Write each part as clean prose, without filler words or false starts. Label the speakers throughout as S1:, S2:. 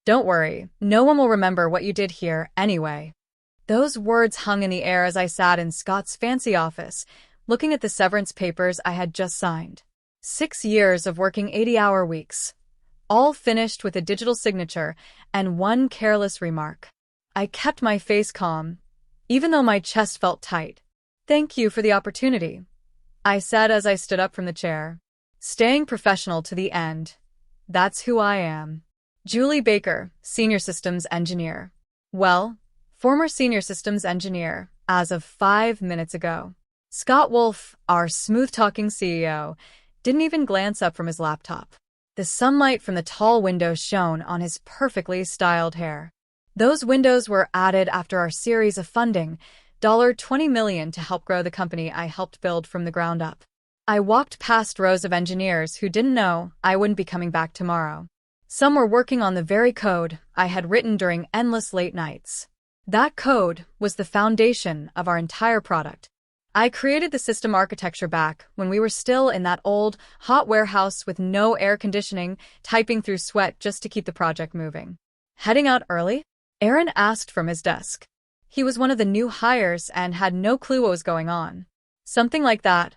S1: Don't worry, no one will remember what you did here anyway. Those words hung in the air as I sat in Scott's fancy office, looking at the severance papers I had just signed. 6 years of working 80-hour weeks, all finished with a digital signature and one careless remark. I kept my face calm, even though my chest felt tight. "Thank you for the opportunity," I said as I stood up from the chair. "Staying professional to the end. That's who I am." Julie Baker, Senior Systems Engineer. Well, former Senior Systems Engineer, as of 5 minutes ago. Scott Wolf, our smooth-talking CEO, didn't even glance up from his laptop. The sunlight from the tall windows shone on his perfectly styled hair. Those windows were added after our series of funding, $20 million, to help grow the company I helped build from the ground up. I walked past rows of engineers who didn't know I wouldn't be coming back tomorrow. Some were working on the very code I had written during endless late nights. That code was the foundation of our entire product. I created the system architecture back when we were still in that old, hot warehouse with no air conditioning, typing through sweat just to keep the project moving. "Heading out early?" Aaron asked from his desk. He was one of the new hires and had no clue what was going on. "Something like that,"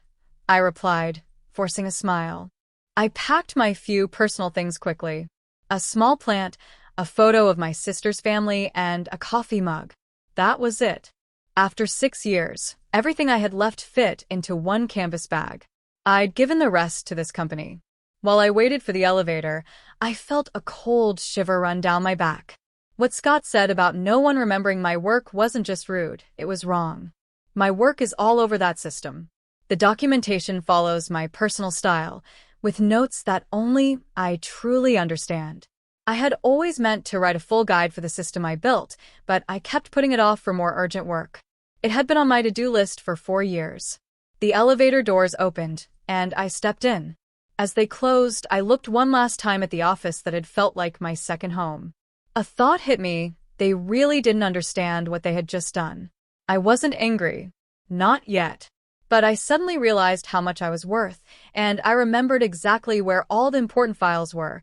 S1: I replied, forcing a smile. I packed my few personal things quickly. A small plant, a photo of my sister's family, and a coffee mug. That was it. After 6 years, everything I had left fit into one canvas bag. I'd given the rest to this company. While I waited for the elevator, I felt a cold shiver run down my back. What Scott said about no one remembering my work wasn't just rude, it was wrong. My work is all over that system. The documentation follows my personal style, with notes that only I truly understand. I had always meant to write a full guide for the system I built, but I kept putting it off for more urgent work. It had been on my to-do list for 4 years. The elevator doors opened, and I stepped in. As they closed, I looked one last time at the office that had felt like my second home. A thought hit me. They really didn't understand what they had just done. I wasn't angry. Not yet. But I suddenly realized how much I was worth, and I remembered exactly where all the important files were.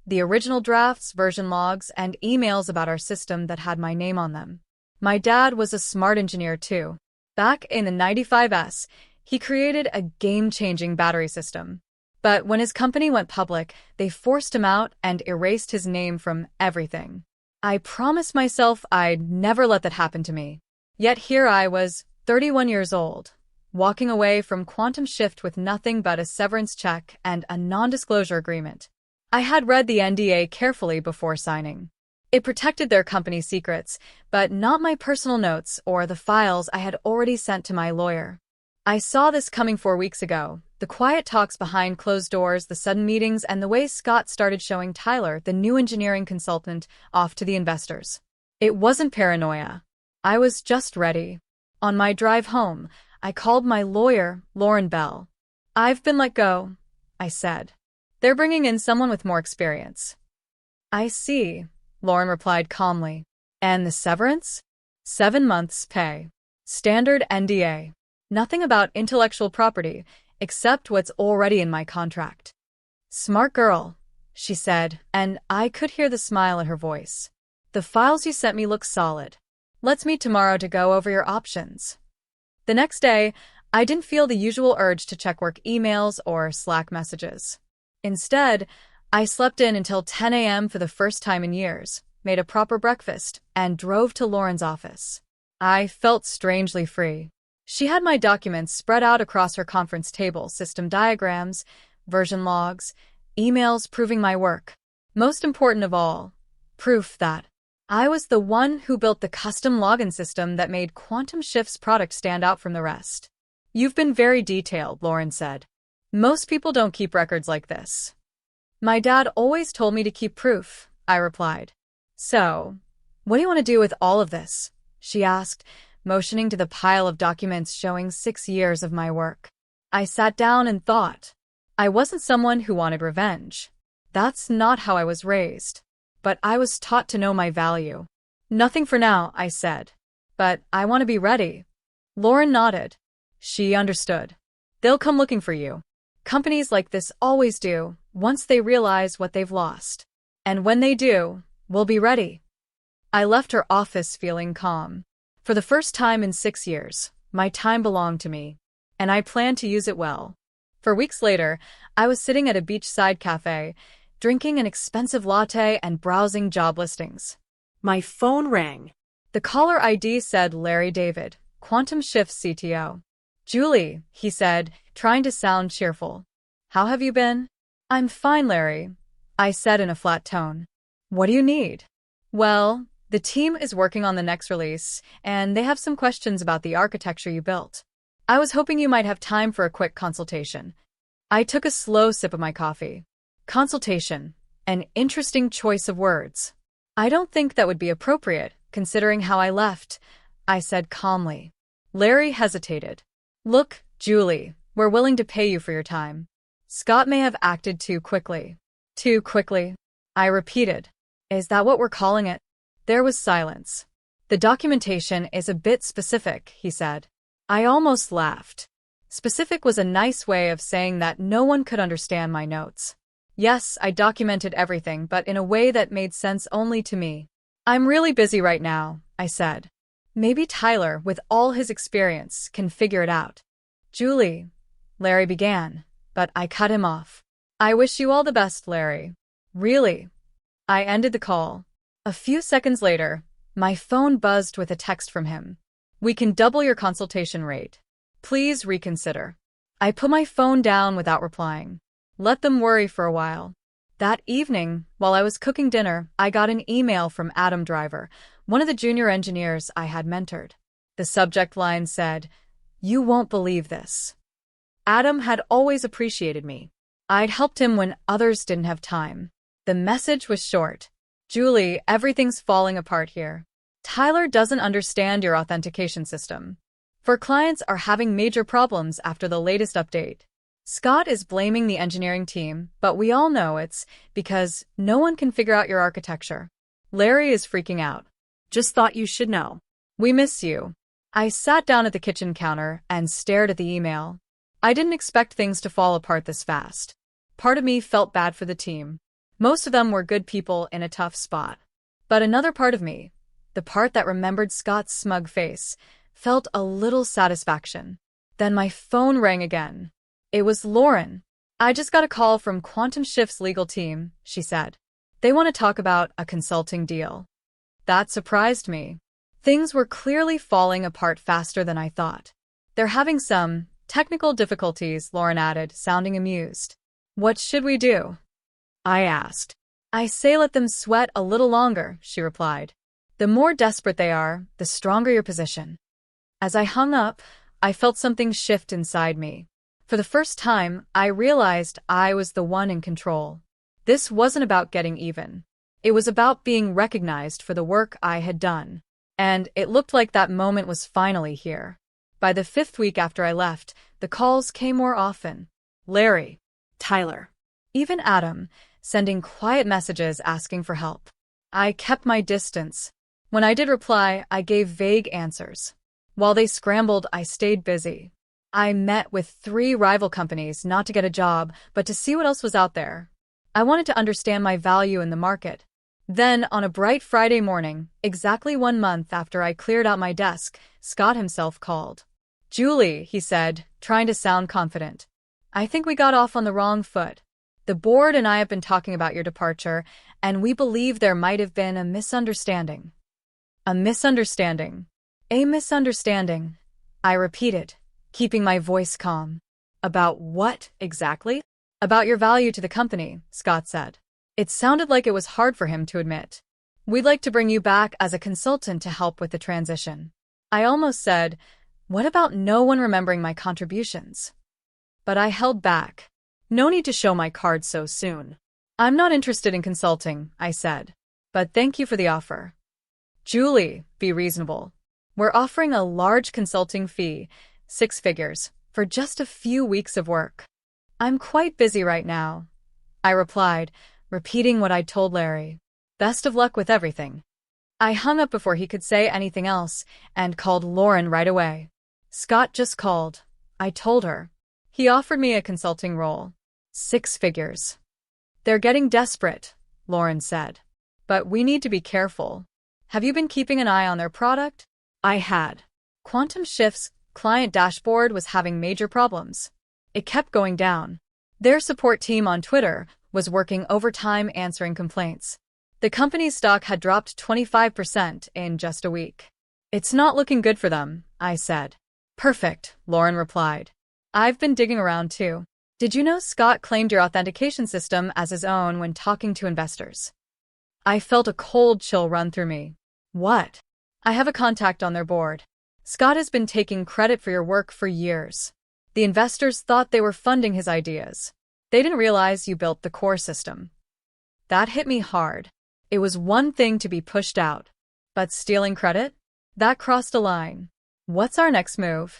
S1: The original drafts, version logs, and emails about our system that had my name on them. My dad was a smart engineer too. Back in the 95S, he created a game-changing battery system. But when his company went public, they forced him out and erased his name from everything. I promised myself I'd never let that happen to me. Yet here I was, 31 years old, walking away from Quantum Shift with nothing but a severance check and a non-disclosure agreement. I had read the NDA carefully before signing. It protected their company secrets, but not my personal notes or the files I had already sent to my lawyer. I saw this coming 4 weeks ago. The quiet talks behind closed doors, the sudden meetings, and the way Scott started showing Tyler, the new engineering consultant, off to the investors. It wasn't paranoia. I was just ready. On my drive home, I called my lawyer, Lauren Bell. "I've been let go," I said. "They're bringing in someone with more experience." "I see," Lauren replied calmly. "And the severance?" 7 months' pay. Standard NDA. Nothing about intellectual property, except what's already in my contract. "Smart girl," she said, and I could hear the smile in her voice. "The files you sent me look solid. Let's meet tomorrow to go over your options." The next day, I didn't feel the usual urge to check work emails or Slack messages. Instead, I slept in until 10 a.m. for the first time in years, made a proper breakfast, and drove to Lauren's office. I felt strangely free. She had my documents spread out across her conference table, system diagrams, version logs, emails proving my work. Most important of all, proof that I was the one who built the custom login system that made Quantum Shift's product stand out from the rest. "You've been very detailed," Lauren said. "Most people don't keep records like this." "My dad always told me to keep proof," I replied. "So, what do you want to do with all of this?" she asked, motioning to the pile of documents showing 6 years of my work. I sat down and thought. I wasn't someone who wanted revenge. That's not how I was raised. But I was taught to know my value. "Nothing for now," I said. "But I want to be ready." Lauren nodded. She understood. "They'll come looking for you. Companies like this always do, once they realize what they've lost. And when they do, We'll be ready. I left her office feeling calm. For the first time in 6 years, my time belonged to me, and I planned to use it well. For weeks later, I was sitting at a beachside cafe, drinking an expensive latte and browsing job listings.
S2: My phone rang.
S1: The caller ID said Larry David, Quantum Shift's CTO. Julie, he said, trying to sound cheerful. How have you been? I'm fine, Larry, I said in a flat tone. What do you need? Well, the team is working on the next release, and they have some questions about the architecture you built. I was hoping you might have time for a quick consultation. I took a slow sip of my coffee. Consultation, an interesting choice of words. I don't think that would be appropriate, considering how I left, I said calmly. Larry hesitated. Look, Julie, we're willing to pay you for your time. Scott may have acted too quickly. Too quickly? I repeated. Is that what we're calling it? There was silence. The documentation is a bit specific, he said. I almost laughed. Specific was a nice way of saying that no one could understand my notes. Yes, I documented everything, but in a way that made sense only to me. I'm really busy right now, I said. Maybe Tyler, with all his experience, can figure it out. Julie, Larry began, but I cut him off. I wish you all the best, Larry. Really? I ended the call. A few seconds later, my phone buzzed with a text from him. We can double your consultation rate. Please reconsider. I put my phone down without replying. Let them worry for a while. That evening, while I was cooking dinner, I got an email from Adam Driver, one of the junior engineers I had mentored. The subject line said, "You won't believe this." Adam had always appreciated me. I'd helped him when others didn't have time. The message was short. Julie, everything's falling apart here. Tyler doesn't understand your authentication system. For clients are having major problems after the latest update. Scott is blaming the engineering team, but we all know it's because no one can figure out your architecture. Larry is freaking out.
S2: Just thought you should know.
S1: We miss you. I sat down at the kitchen counter and stared at the email. I didn't expect things to fall apart this fast. Part of me felt bad for the team. Most of them were good people in a tough spot. But another part of me, the part that remembered Scott's smug face, felt a little satisfaction. Then my phone rang again. It was Lauren. I just got a call from Quantum Shift's legal team, she said. They want to talk about a consulting deal. That surprised me. Things were clearly falling apart faster than I thought. They're having some technical difficulties, Lauren added, sounding amused. What should we do? I asked. I say let them sweat a little longer, she replied. The more desperate they are, the stronger your position. As I hung up, I felt something shift inside me. For the first time, I realized I was the one in control. This wasn't about getting even. It was about being recognized for the work I had done. And it looked like that moment was finally here. By the 5th week after I left, the calls came more often. Larry,
S2: Tyler,
S1: even Adam, sending quiet messages asking for help. I kept my distance. When I did reply, I gave vague answers. While they scrambled, I stayed busy. I met with 3 rival companies not to get a job, but to see what else was out there. I wanted to understand my value in the market. Then, on a bright Friday morning, exactly 1 month after I cleared out my desk, Scott himself called. Julie, he said, trying to sound confident. I think we got off on the wrong foot. The board and I have been talking about your departure, and we believe there might have been a misunderstanding. A misunderstanding. A misunderstanding, I repeated, keeping my voice calm. About what, exactly? About your value to the company, Scott said. It sounded like it was hard for him to admit. We'd like to bring you back as a consultant to help with the transition. I almost said, what about no one remembering my contributions? But I held back. No need to show my cards so soon. I'm not interested in consulting, I said. But thank you for the offer. Julie, be reasonable. We're offering a large consulting fee, 6 figures, for just a few weeks of work. I'm quite busy right now, I replied, repeating what I'd told Larry. Best of luck with everything. I hung up before he could say anything else and called Lauren right away. Scott just called, I told her. He offered me a consulting role. 6 figures. They're getting desperate, Lauren said. but we need to be careful. Have you been keeping an eye on their product?
S2: I had.
S1: Quantum Shift's client dashboard was having major problems. It kept going down. Their support team on Twitter was working overtime answering complaints. The company's stock had dropped 25% in just a week. It's not looking good for them, I said. Perfect, Lauren replied. I've been digging around too. Did you know Scott claimed your authentication system as his own when talking to investors? I felt a cold chill run through me. What? I have a contact on their board. Scott has been taking credit for your work for years. The investors thought they were funding his ideas. They didn't realize you built the core system. That hit me hard. It was one thing to be pushed out, but stealing credit? That crossed a line. What's our next move?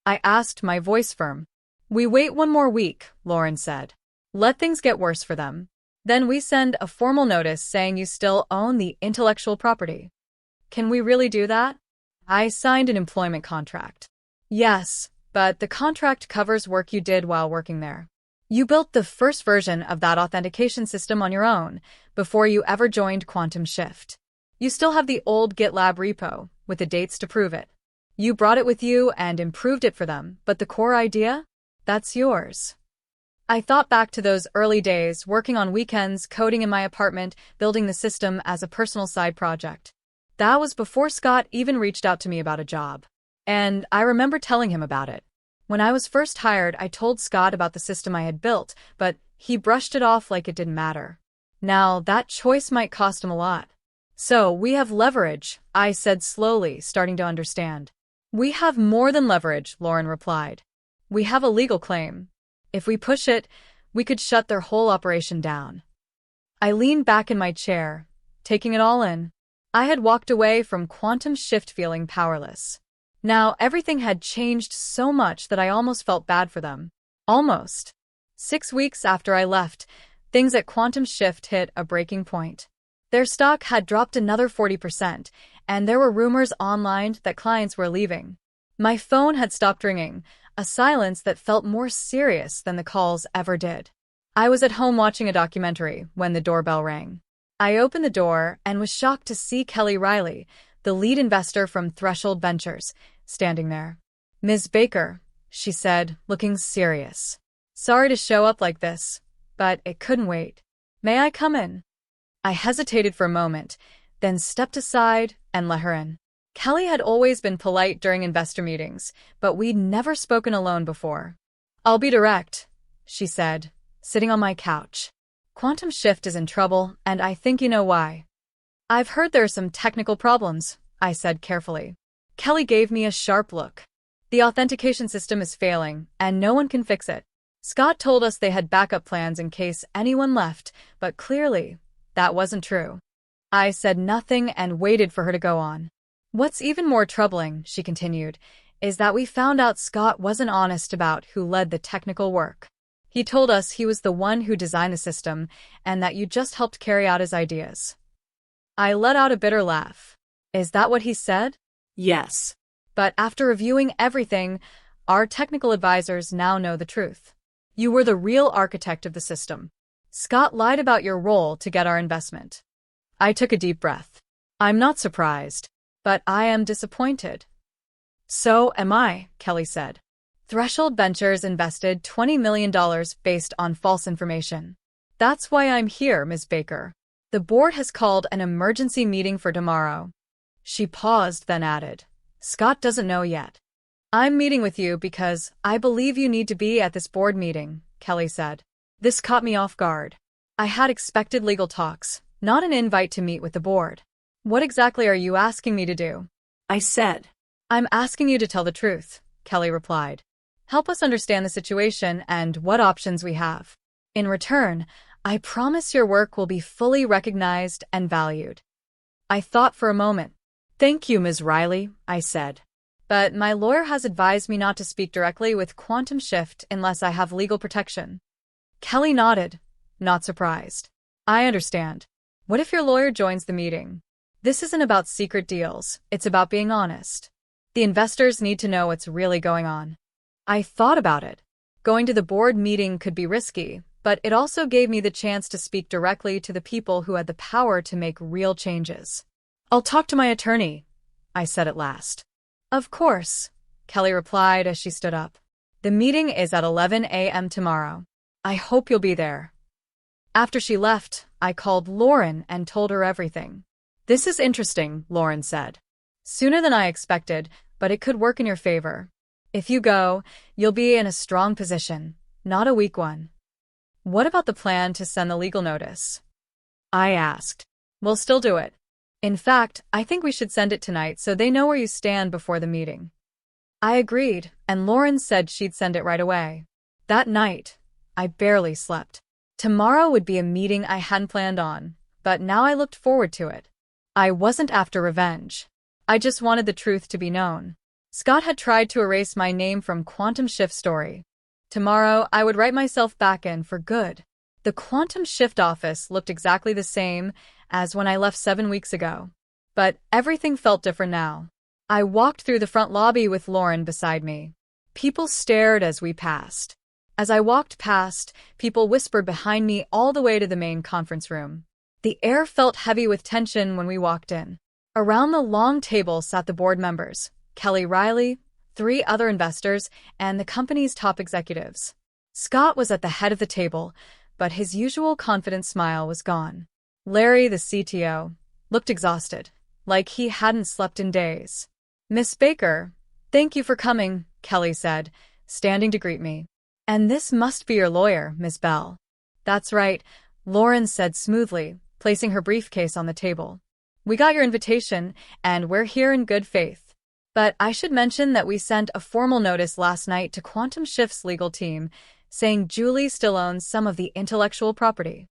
S1: I asked, my voice firm. We wait one more week, Lauren said. Let things get worse for them. Then we send a formal notice saying you still own the intellectual property. Can we really do that? I signed an employment contract. Yes, but the contract covers work you did while working there. You built the first version of that authentication system on your own before you ever joined Quantum Shift. You still have the old GitLab repo with the dates to prove it. You brought it with you and improved it for them, but the core idea? That's yours. I thought back to those early days, working on weekends, coding in my apartment, building the system as a personal side project. That was before Scott even reached out to me about a job. And I remember telling him about it. When I was first hired, I told Scott about the system I had built, but he brushed it off like it didn't matter. Now, that choice might cost him a lot. So, we have leverage, I said slowly, starting to understand. We have more than leverage, Lauren replied. We have a legal claim. If we push it, we could shut their whole operation down. I leaned back in my chair, taking it all in. I had walked away from Quantum Shift feeling powerless. Now, everything had changed so much that I almost felt bad for them. Almost. 6 weeks after I left, things at Quantum Shift hit a breaking point. Their stock had dropped another 40%, and there were rumors online that clients were leaving. My phone had stopped ringing, a silence that felt more serious than the calls ever did. I was at home watching a documentary when the doorbell rang. I opened the door and was shocked to see Kelly Riley, the lead investor from Threshold Ventures, standing there. Ms. Baker, she said, looking serious. Sorry to show up like this, but it couldn't wait. May I come in? I hesitated for a moment, then stepped aside and let her in. Kelly had always been polite during investor meetings, but we'd never spoken alone before. I'll be direct, she said, sitting on my couch. Quantum Shift is in trouble, and I think you know why. I've heard there are some technical problems, I said carefully. Kelly gave me a sharp look. The authentication system is failing, and no one can fix it. Scott told us they had backup plans in case anyone left, but clearly, that wasn't true. I said nothing and waited for her to go on. What's even more troubling, she continued, is that we found out Scott wasn't honest about who led the technical work. He told us he was the one who designed the system and that you just helped carry out his ideas. I let out a bitter laugh. Is that what he said?
S2: Yes.
S1: But after reviewing everything, our technical advisors now know the truth. You were the real architect of the system. Scott lied about your role to get our investment. I took a deep breath. I'm not surprised, but I am disappointed. So am I, Kelly said. Threshold Ventures invested $20 million based on false information. That's why I'm here, Ms. Baker. The board has called an emergency meeting for tomorrow. She paused, then added, Scott doesn't know yet. I'm meeting with you because I believe you need to be at this board meeting, Kelly said. This caught me off guard. I had expected legal talks, not an invite to meet with the board. What exactly are you asking me to do?
S2: I said.
S1: I'm asking you to tell the truth, Kelly replied. Help us understand the situation and what options we have. In return, I promise your work will be fully recognized and valued. I thought for a moment. Thank you, Ms. Riley, I said. But my lawyer has advised me not to speak directly with Quantum Shift unless I have legal protection. Kelly nodded, not surprised. I understand. What if your lawyer joins the meeting? This isn't about secret deals, it's about being honest. The investors need to know what's really going on. I thought about it. Going to the board meeting could be risky, but it also gave me the chance to speak directly to the people who had the power to make real changes. "I'll talk to my attorney," I said at last. "Of course," Kelly replied as she stood up. "The meeting is at 11 a.m. tomorrow. I hope you'll be there." After she left, I called Lauren and told her everything. "This is interesting," Lauren said. "Sooner than I expected, but it could work in your favor. If you go, you'll be in a strong position, not a weak one." "What about the plan to send the legal notice?" I asked. "We'll still do it. In fact, I think we should send it tonight so they know where you stand before the meeting." I agreed, and Lauren said she'd send it right away. That night, I barely slept. Tomorrow would be a meeting I hadn't planned on, but now I looked forward to it. I wasn't after revenge. I just wanted the truth to be known. Scott had tried to erase my name from Quantum Shift Story. Tomorrow, I would write myself back in for good. The Quantum Shift office looked exactly the same as when I left 7 weeks ago. But everything felt different now. I walked through the front lobby with Lauren beside me. People stared as we passed. As I walked past, people whispered behind me all the way to the main conference room. The air felt heavy with tension when we walked in. Around the long table sat the board members, Kelly Riley, 3 other investors, and the company's top executives. Scott was at the head of the table, but his usual confident smile was gone. Larry, the CTO, looked exhausted, like he hadn't slept in days. "Miss Baker, thank you for coming," Kelly said, standing to greet me. "And this must be your lawyer, Miss Bell." "That's right," Lauren said smoothly, placing her briefcase on the table. "We got your invitation, and we're here in good faith. But I should mention that we sent a formal notice last night to Quantum Shift's legal team, saying Julie still owns some of the intellectual property."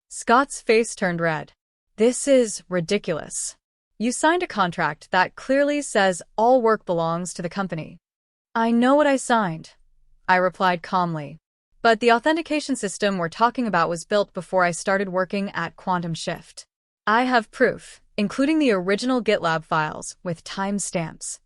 S1: Scott's face turned red. "This is ridiculous. You signed a contract that clearly says all work belongs to the company." "I know what I signed," I replied calmly. "But the authentication system we're talking about was built before I started working at Quantum Shift. I have proof, including the original GitLab files with timestamps."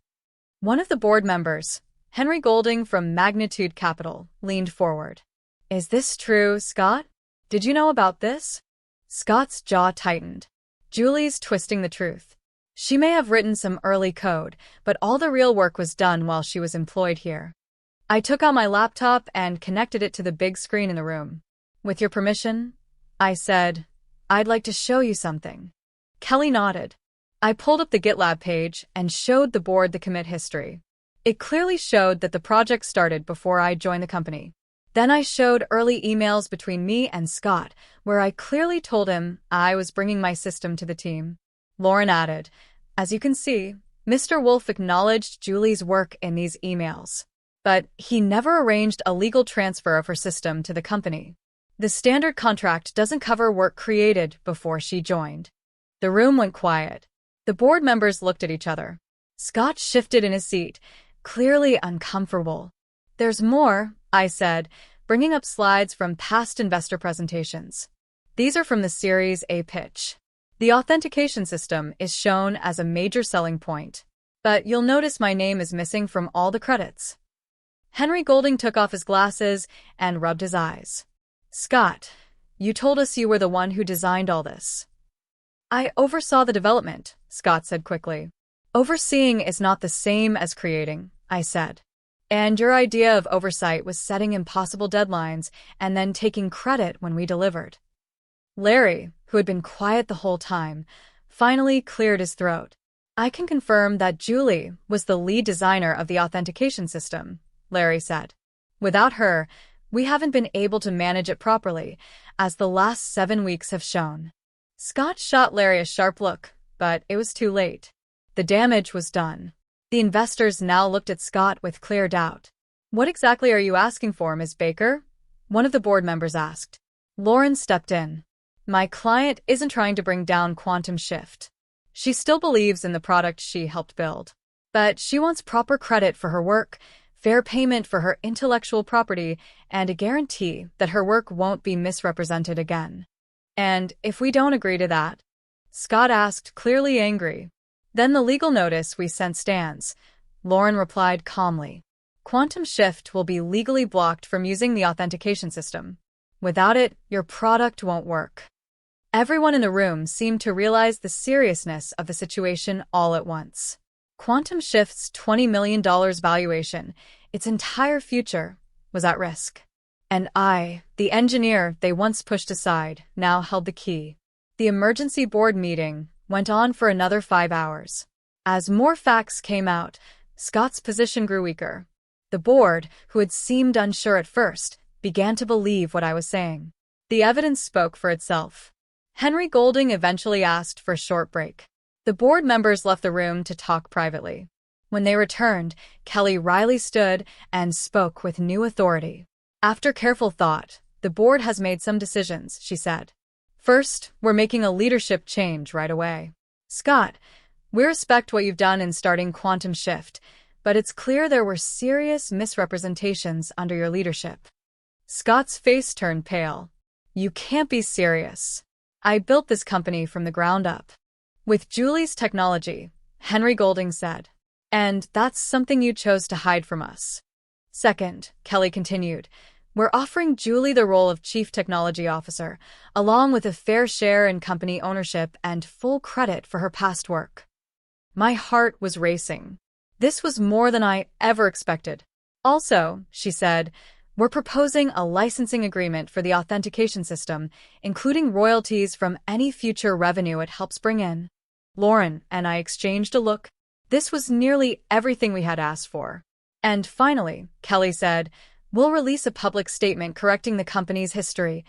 S1: One of the board members, Henry Golding from Magnitude Capital, leaned forward. "Is this true, Scott? Did you know about this?" Scott's jaw tightened. "Julie's twisting the truth. She may have written some early code, but all the real work was done while she was employed here." I took out my laptop and connected it to the big screen in the room. "With your permission," I said, "I'd like to show you something." Kelly nodded. I pulled up the GitLab page and showed the board the commit history. It clearly showed that the project started before I joined the company. Then I showed early emails between me and Scott, where I clearly told him I was bringing my system to the team. Lauren added, "As you can see, Mr. Wolf acknowledged Julie's work in these emails. But he never arranged a legal transfer of her system to the company. The standard contract doesn't cover work created before she joined." The room went quiet. The board members looked at each other. Scott shifted in his seat, clearly uncomfortable. "There's more," I said, bringing up slides from past investor presentations. "These are from the Series A pitch. The authentication system is shown as a major selling point. But you'll notice my name is missing from all the credits." Henry Golding took off his glasses and rubbed his eyes. "Scott, you told us you were the one who designed all this." "I oversaw the development," Scott said quickly. "Overseeing is not the same as creating," I said. "And your idea of oversight was setting impossible deadlines and then taking credit when we delivered." Larry, who had been quiet the whole time, finally cleared his throat. "I can confirm that Julie was the lead designer of the authentication system," Larry said. "Without her, we haven't been able to manage it properly, as the last 7 weeks have shown." Scott shot Larry a sharp look, but it was too late. The damage was done. The investors now looked at Scott with clear doubt. "What exactly are you asking for, Ms. Baker?" one of the board members asked. Lauren stepped in. "My client isn't trying to bring down Quantum Shift. She still believes in the product she helped build. But she wants proper credit for her work, fair payment for her intellectual property, and a guarantee that her work won't be misrepresented again." "And if we don't agree to that?" Scott asked, clearly angry. "Then the legal notice we sent stands," Lauren replied calmly. "Quantum Shift will be legally blocked from using the authentication system. Without it, your product won't work. Everyone in the room seemed to realize the seriousness of the situation all at once. Quantum Shift's $20 million valuation, its entire future, was at risk. And I, the engineer they once pushed aside, now held the key. The emergency board meeting went on for another 5 hours. As more facts came out, Scott's position grew weaker. The board, who had seemed unsure at first, began to believe what I was saying. The evidence spoke for itself. Henry Golding eventually asked for a short break. The board members left the room to talk privately. When they returned, Kelly Riley stood and spoke with new authority. After careful thought, the board has made some decisions, she said. First, we're making a leadership change right away. Scott, we respect what you've done in starting Quantum Shift, but it's clear there were serious misrepresentations under your leadership. Scott's face turned pale. You can't be serious. I built this company from the ground up. With Julie's technology, Henry Golding said. And that's something you chose to hide from us. Second, Kelly continued, we're offering Julie the role of Chief Technology Officer, along with a fair share in company ownership and full credit for her past work. My heart was racing. This was more than I ever expected. Also, she said, we're proposing a licensing agreement for the authentication system, including royalties from any future revenue it helps bring in. Lauren and I exchanged a look. This was nearly everything we had asked for. And finally, Kelly said, we'll release a public statement correcting the company's history,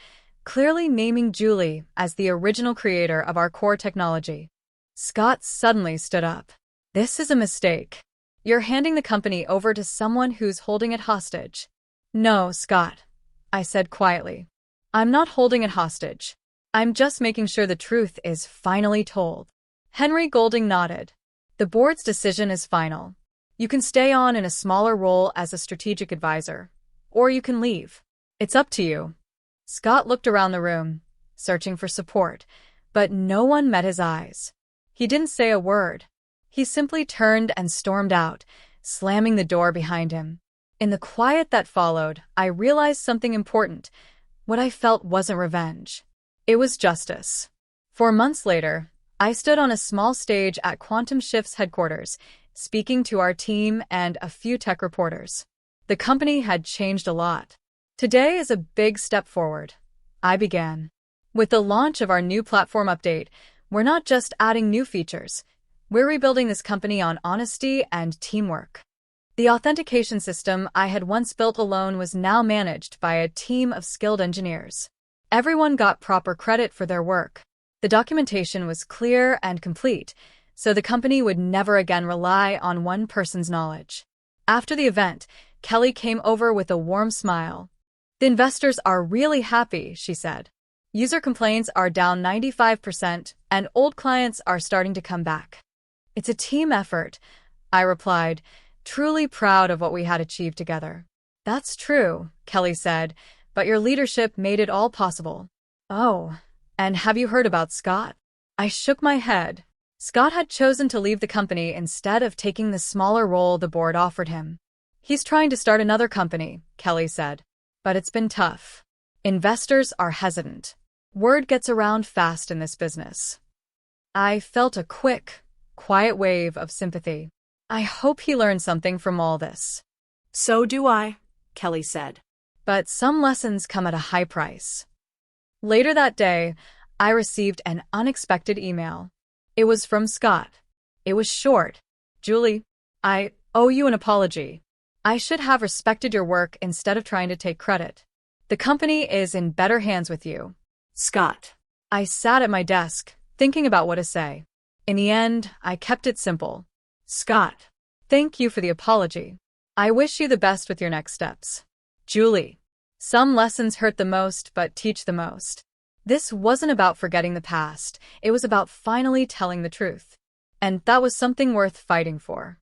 S1: clearly naming Julie as the original creator of our core technology. Scott suddenly stood up. This is a mistake. You're handing the company over to someone who's holding it hostage. No, Scott, I said quietly. I'm not holding it hostage. I'm just making sure the truth is finally told. Henry Golding nodded. The board's decision is final. You can stay on in a smaller role as a strategic advisor, or you can leave. It's up to you. Scott looked around the room, searching for support, but no one met his eyes. He didn't say a word. He simply turned and stormed out, slamming the door behind him. In the quiet that followed, I realized something important. What I felt wasn't revenge. It was justice. 4 months later, I stood on a small stage at Quantum Shift's headquarters, speaking to our team and a few tech reporters. The company had changed a lot. Today is a big step forward. I began. With the launch of our new platform update, we're not just adding new features. We're rebuilding this company on honesty and teamwork. The authentication system I had once built alone was now managed by a team of skilled engineers. Everyone got proper credit for their work. The documentation was clear and complete, so the company would never again rely on one person's knowledge. After the event, Kelly came over with a warm smile. The investors are really happy, she said. User complaints are down 95%, and old clients are starting to come back. It's a team effort, I replied, truly proud of what we had achieved together. That's true, Kelly said, but your leadership made it all possible. Oh, and have you heard about Scott? I shook my head. Scott had chosen to leave the company instead of taking the smaller role the board offered him. He's trying to start another company, Kelly said. But it's been tough. Investors are hesitant. Word gets around fast in this business. I felt a quick, quiet wave of sympathy. I hope he learned something from all this.
S2: So do I, Kelly said.
S1: But some lessons come at a high price. Later that day, I received an unexpected email. It was from Scott. It was short. Julie, I owe you an apology. I should have respected your work instead of trying to take credit. The company is in better hands with you.
S2: Scott.
S1: I sat at my desk, thinking about what to say. In the end, I kept it simple. Scott, thank you for the apology. I wish you the best with your next steps. Julie, some lessons hurt the most but teach the most. This wasn't about forgetting the past, it was about finally telling the truth. And that was something worth fighting for.